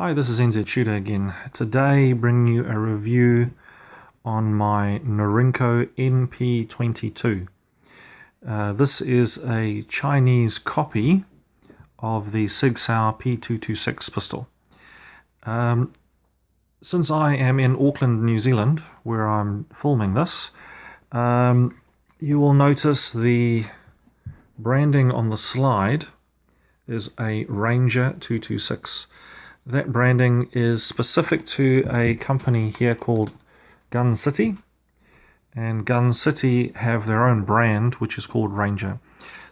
Hi, this is NZ Shooter again. Today bringing you a review on my Norinco NP22. This is a Chinese copy of the Sig Sauer P226 pistol. Since I am in Auckland, New Zealand, where I'm filming this, you will notice the branding on the slide is a Ranger 226. That branding is specific to a company here called Gun City, and Gun City have their own brand which is called Ranger.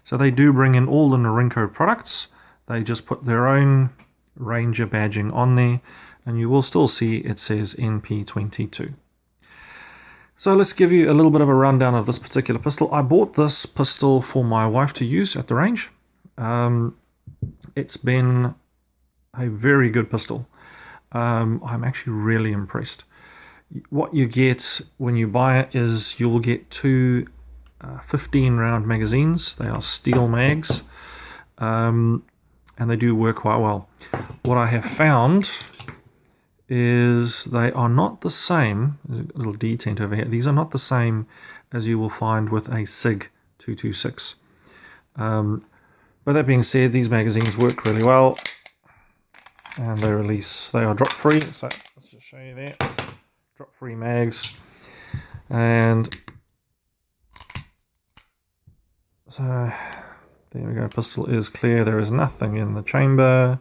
So they do bring in all the Norinco products, they just put their own Ranger badging on there, and you will still see it says NP22. So let's give you a little bit of a rundown of this particular pistol. I bought this pistol for my wife to use at the range. It's been a very good pistol. I'm actually really impressed. What you get when you buy it is you'll get two 15 round magazines. They are steel mags, and they do work quite well. What I have found is they are not the same. There's a little detent over here. These are not the same as you will find with a SIG 226. But that being said, these magazines work really well. And they are drop free, so let's just show you there, drop free mags. And so there we go, pistol is clear, there is nothing in the chamber,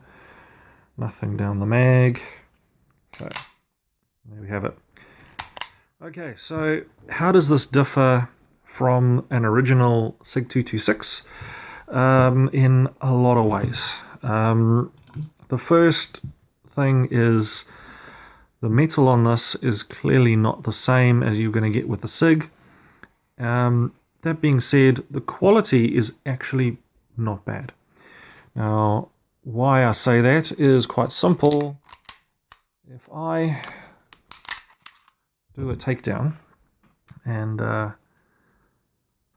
nothing down the mag, so there we have it. Okay, so how does this differ from an original SIG 226? In a lot of ways. The first thing is the metal on this is clearly not the same as you're going to get with the SIG. That being said, the quality is actually not bad. Now, why I say that is quite simple. If I do a takedown, and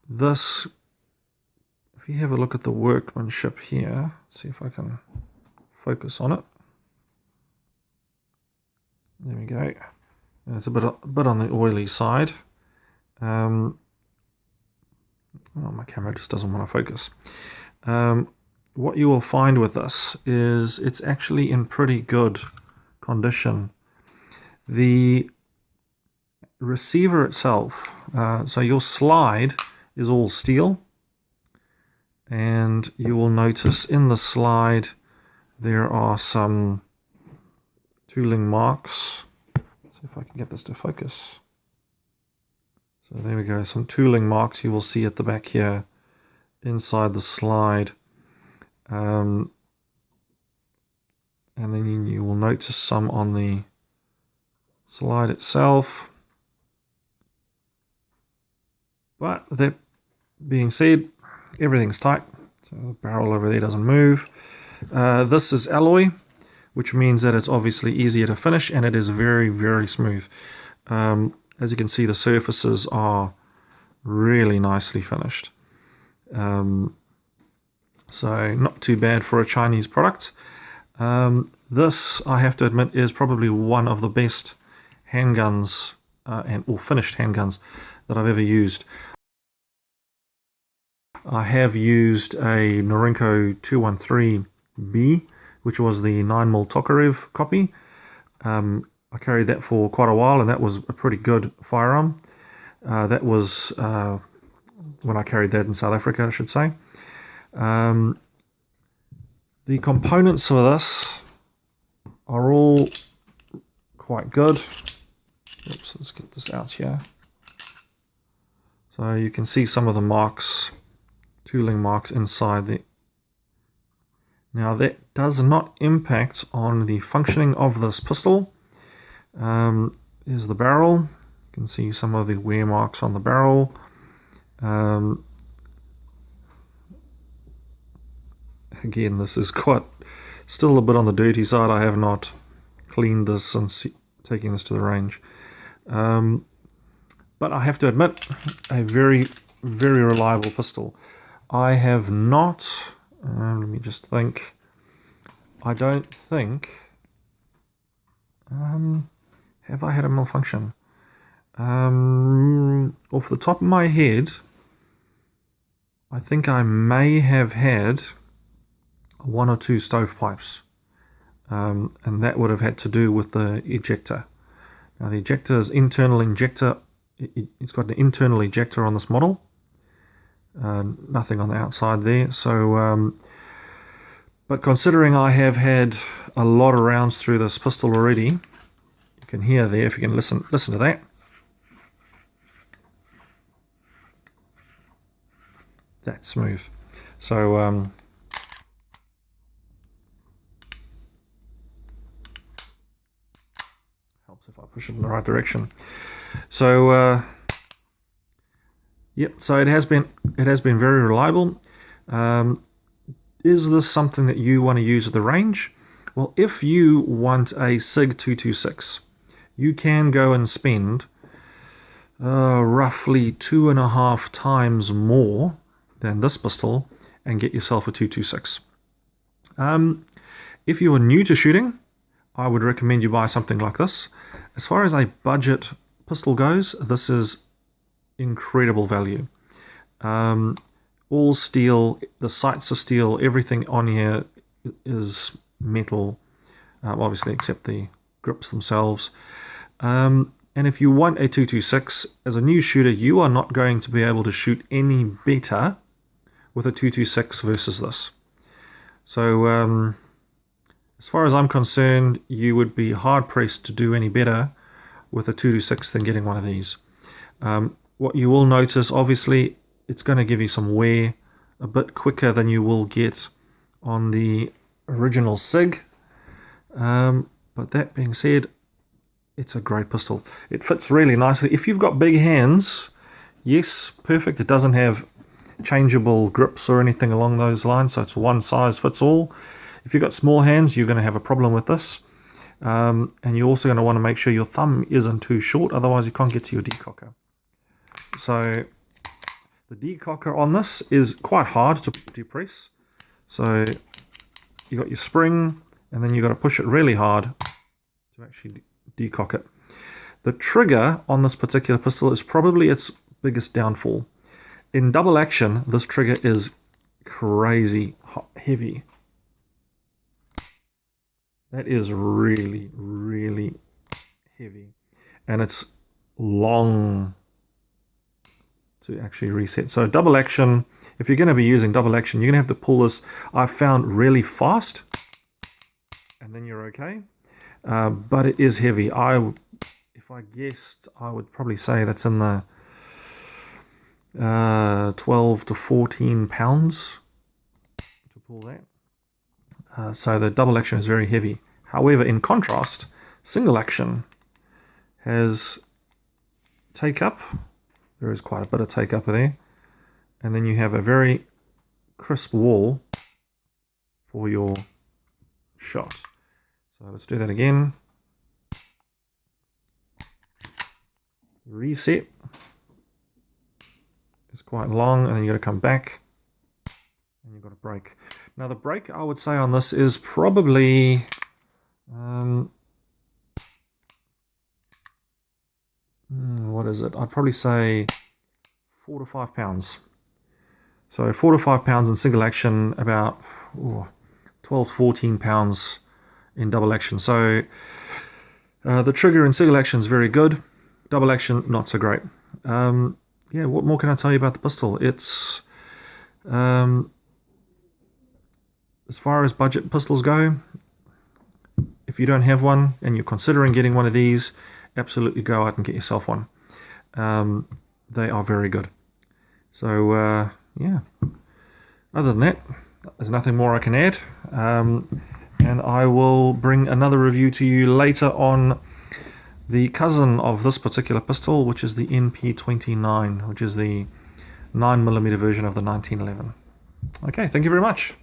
this, if you have a look at the workmanship here, see if I can focus on it. There we go. It's a bit on the oily side. Oh, my camera just doesn't want to focus. What you will find with this is it's actually in pretty good condition. The receiver itself, so your slide is all steel, and you will notice in the slide there are some tooling marks. See if I can get this to focus. So there we go, some tooling marks you will see at the back here inside the slide. And then you will notice some on the slide itself. But that being said, everything's tight. So the barrel over there doesn't move. This is alloy, which means that it's obviously easier to finish, and it is very, very smooth. As you can see, the surfaces are really nicely finished. So not too bad for a Chinese product. This, I have to admit, is probably one of the best handguns or finished handguns that I've ever used. I have used a Norinco 213B, which was the 9mm Tokarev copy. I carried that for quite a while, and that was a pretty good firearm. That was when I carried that in South Africa, I should say. The components for this are all quite good. Oops, let's get this out here. So you can see some of the marks, tooling marks inside there. Now that does not impact on the functioning of this pistol. Here's the barrel. You can see some of the wear marks on the barrel. Again, this is still a bit on the dirty side. I have not cleaned this since taking this to the range. But I have to admit, a very, very reliable pistol. I have not, let me just think, I don't think Have I had a malfunction? Off the top of my head, I think I may have had 1 or 2 stovepipes, and that would have had to do with the ejector. Now the ejector is internal injector. It's got an internal ejector on this model, nothing on the outside there. So, but considering I have had a lot of rounds through this pistol already, you can hear there, if you can listen to that. That's smooth. So helps if I push it in the right direction. So yep, so it has been very reliable. Is this something that you want to use at the range? Well, if you want a SIG 226, you can go and spend roughly 2.5 times more than this pistol and get yourself a 226. If you are new to shooting, I would recommend you buy something like this. As far as a budget pistol goes, this is incredible value. All steel, the sights are steel, everything on here is metal, obviously except the grips themselves. And if you want a 226, as a new shooter, you are not going to be able to shoot any better with a 226 versus this. So as far as I'm concerned, you would be hard-pressed to do any better with a 226 than getting one of these. What you will notice, obviously, it's going to give you some wear a bit quicker than you will get on the original SIG. But that being said, it's a great pistol. It fits really nicely. If you've got big hands, yes, perfect. It doesn't have changeable grips or anything along those lines, so it's one size fits all. If you've got small hands, you're going to have a problem with this. And you're also going to want to make sure your thumb isn't too short, otherwise you can't get to your decocker. So the decocker on this is quite hard to depress. So you got your spring, and then you got to push it really hard to actually decock it. The trigger on this particular pistol is probably its biggest downfall. In double action, this trigger is crazy heavy. That is really, really heavy. And it's long to actually reset. So double action, if you're going to be using double action, you're going to have to pull this, I've found, really fast. And then you're okay. But it is heavy. If I guessed, I would probably say that's in the 12 to 14 pounds to pull that. So the double action is very heavy. However, in contrast, single action has take up. There is quite a bit of take up there. And then you have a very crisp wall for your shot. So let's do that again. Reset. It's quite long, and then you got to come back. And you've got a break. Now the break I would say on this is probably what is it? I'd probably say 4 to 5 pounds. So 4 to 5 pounds in single action, about 12 to 14 pounds in double action. So the trigger in single action is very good. Double action, not so great. Yeah, what more can I tell you about the pistol? It's as far as budget pistols go, if you don't have one and you're considering getting one of these, absolutely go out and get yourself one. They are very good. So, yeah. Other than that, there's nothing more I can add. And I will bring another review to you later on the cousin of this particular pistol, which is the NP22, which is the 9mm version of the 1911. Okay, thank you very much.